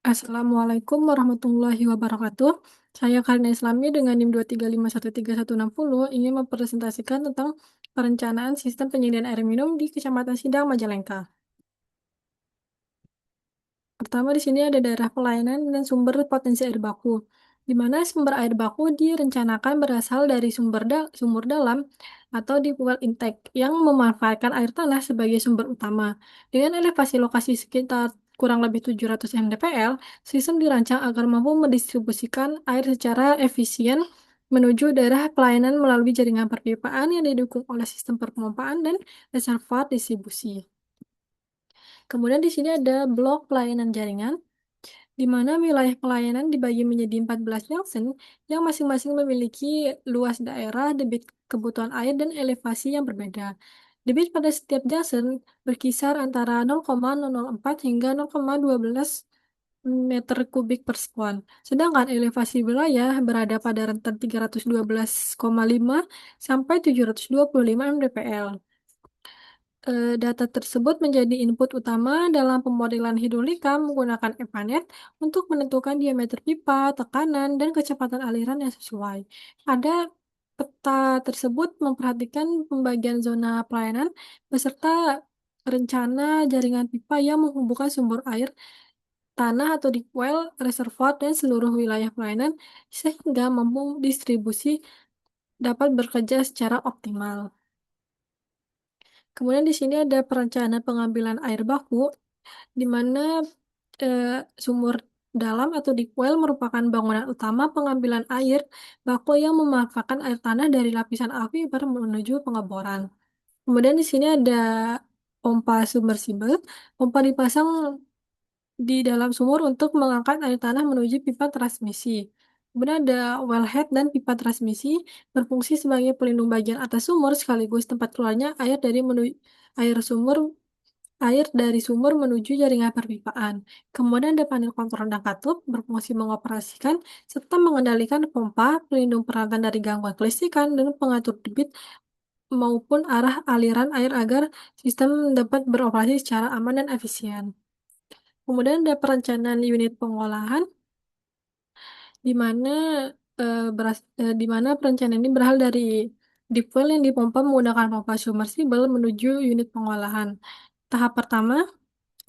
Assalamualaikum warahmatullahi wabarakatuh. Saya Karina Islami dengan NIM 235136160 ingin mempresentasikan tentang perencanaan sistem penyediaan air minum di Kecamatan Sidang, Majalengka. Pertama di sini ada daerah pelayanan dan sumber potensi air baku, di mana sumber air baku direncanakan berasal dari sumur dalam atau di well intake yang memanfaatkan air tanah sebagai sumber utama. Dengan elevasi lokasi sekitar kurang lebih 700 mdpl, sistem dirancang agar mampu mendistribusikan air secara efisien menuju daerah pelayanan melalui jaringan perpipaan yang didukung oleh sistem perpompaan dan reservoir distribusi. Kemudian di sini ada blok pelayanan jaringan, di mana wilayah pelayanan dibagi menjadi 14 junction yang masing-masing memiliki luas daerah, debit kebutuhan air, dan elevasi yang berbeda. Debit pada setiap junction berkisar antara 0,004 hingga 0,12 meter kubik per sekon. Sedangkan elevasi wilayah berada pada rentan 312,5 sampai 725 mdpl. Data tersebut menjadi input utama dalam pemodelan hidrolika menggunakan EPANET untuk menentukan diameter pipa, tekanan, dan kecepatan aliran yang sesuai. Pada peta tersebut memperhatikan pembagian zona pelayanan beserta rencana jaringan pipa yang menghubungkan sumber air, tanah atau deep well, reservoir, dan seluruh wilayah pelayanan sehingga mampu distribusi dapat bekerja secara optimal. Kemudian di sini ada perencanaan pengambilan air baku, di mana sumur dalam atau deep well merupakan bangunan utama pengambilan air baku yang memanfaatkan air tanah dari lapisan aquifer menuju pengeboran. Kemudian di sini ada pompa submersible. Pompa dipasang di dalam sumur untuk mengangkat air tanah menuju pipa transmisi. Kemudian ada wellhead dan pipa transmisi berfungsi sebagai pelindung bagian atas sumur sekaligus tempat keluarnya air sumur air dari sumur menuju jaringan perpipaan. Kemudian ada panel kontrol dan katup berfungsi mengoperasikan serta mengendalikan pompa, pelindung peralatan dari gangguan kelistrikan, dan pengatur debit maupun arah aliran air agar sistem dapat beroperasi secara aman dan efisien. Kemudian ada perencanaan unit pengolahan di mana perencanaan ini berasal dari deep well yang dipompa menggunakan pompa submersible menuju unit pengolahan. Tahap pertama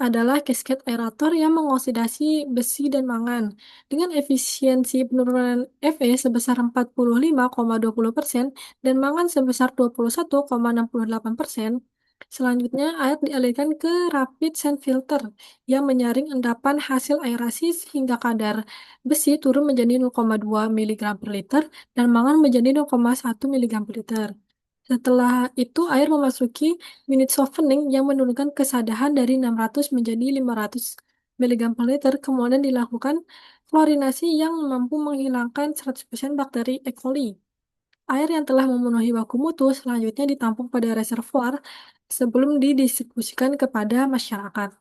adalah cascade aerator yang mengoksidasi besi dan mangan dengan efisiensi penurunan Fe sebesar 45,20% dan mangan sebesar 21,68%. Selanjutnya, air dialirkan ke rapid sand filter yang menyaring endapan hasil aerasi sehingga kadar besi turun menjadi 0,2 mg per liter dan mangan menjadi 0,1 mg per liter. Setelah itu, air memasuki unit softening yang menurunkan kesadahan dari 600 menjadi 500 mg per liter. Kemudian dilakukan klorinasi yang mampu menghilangkan 100% bakteri E. coli. Air yang telah memenuhi baku mutu selanjutnya ditampung pada reservoir sebelum didistribusikan kepada masyarakat.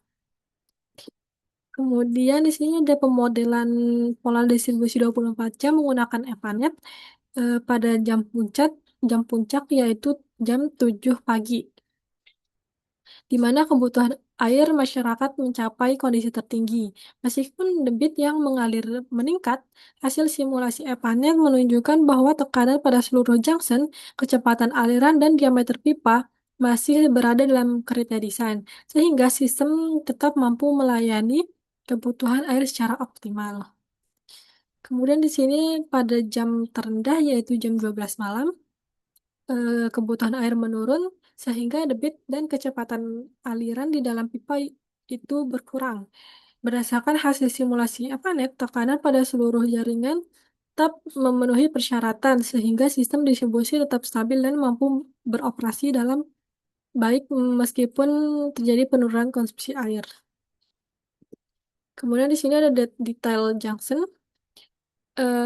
Kemudian di sini ada pemodelan pola distribusi 24 jam menggunakan EPANET pada jam puncak yaitu jam 7 pagi, di mana kebutuhan air masyarakat mencapai kondisi tertinggi. Meskipun debit yang mengalir meningkat, hasil simulasi EPANET menunjukkan bahwa tekanan pada seluruh junction, kecepatan aliran, dan diameter pipa masih berada dalam kriteria desain, sehingga sistem tetap mampu melayani kebutuhan air secara optimal. Kemudian di sini pada jam terendah yaitu jam 12 malam, kebutuhan air menurun sehingga debit dan kecepatan aliran di dalam pipa itu berkurang. Berdasarkan hasil simulasi APANET, tekanan pada seluruh jaringan tetap memenuhi persyaratan sehingga sistem distribusi tetap stabil dan mampu beroperasi dalam baik meskipun terjadi penurunan konsumsi air. Kemudian di sini ada detail junction.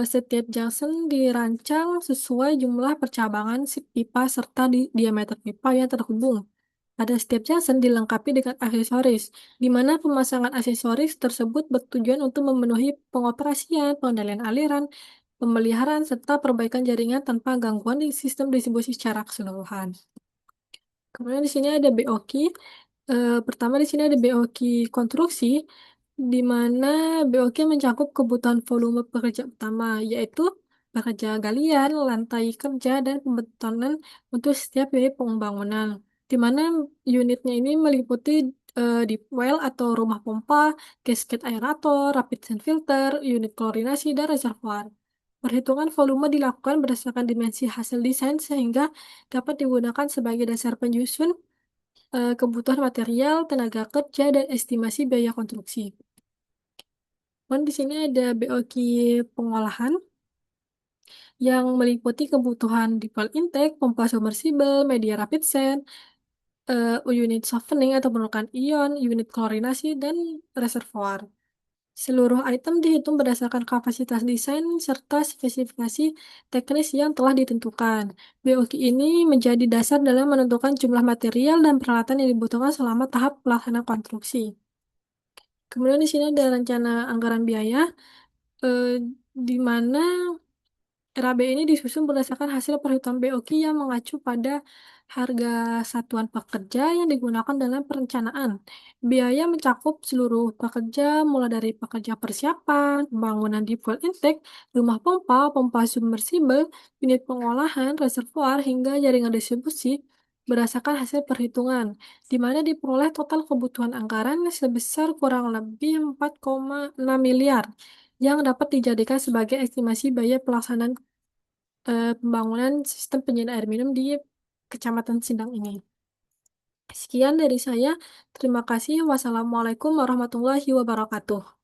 Setiap junction dirancang sesuai jumlah percabangan si pipa serta di diameter pipa yang terhubung. Pada setiap junction dilengkapi dengan aksesoris, di mana pemasangan aksesoris tersebut bertujuan untuk memenuhi pengoperasian, pengendalian aliran, pemeliharaan, serta perbaikan jaringan tanpa gangguan di sistem distribusi secara keseluruhan. Kemudian di sini ada BOQ. Pertama di sini ada BOQ konstruksi. di mana BOQ mencakup kebutuhan volume pekerja utama, yaitu pekerja galian, lantai kerja, dan pembetonan untuk setiap unit pembangunan. Di mana unitnya ini meliputi deep well atau rumah pompa, cascade aerator, rapid sand filter, unit klorinasi, dan reservoir. Perhitungan volume dilakukan berdasarkan dimensi hasil desain sehingga dapat digunakan sebagai dasar penyusun kebutuhan material, tenaga kerja, dan estimasi biaya konstruksi. Dan di sini ada BOQ pengolahan yang meliputi kebutuhan deep well intake, pompa submersible, media rapid sand, unit softening atau penurunan ion, unit klorinasi, dan reservoir. Seluruh item dihitung berdasarkan kapasitas desain serta spesifikasi teknis yang telah ditentukan. BOQ ini menjadi dasar dalam menentukan jumlah material dan peralatan yang dibutuhkan selama tahap pelaksanaan konstruksi. Kemudian di sini ada rencana anggaran biaya, eh, di mana RAB ini disusun berdasarkan hasil perhitungan BOQ yang mengacu pada harga satuan pekerja yang digunakan dalam perencanaan. Biaya mencakup seluruh pekerja, mulai dari pekerja persiapan, pembangunan deep well intake, rumah pompa, pompa submersible, unit pengolahan, reservoir, hingga jaringan distribusi berdasarkan hasil perhitungan, di mana diperoleh total kebutuhan anggaran sebesar kurang lebih 4,6 miliar yang dapat dijadikan sebagai estimasi biaya pelaksanaan pembangunan sistem penyediaan air minum di Kecamatan Sindang ini. Sekian dari saya. Terima kasih. Wassalamualaikum warahmatullahi wabarakatuh.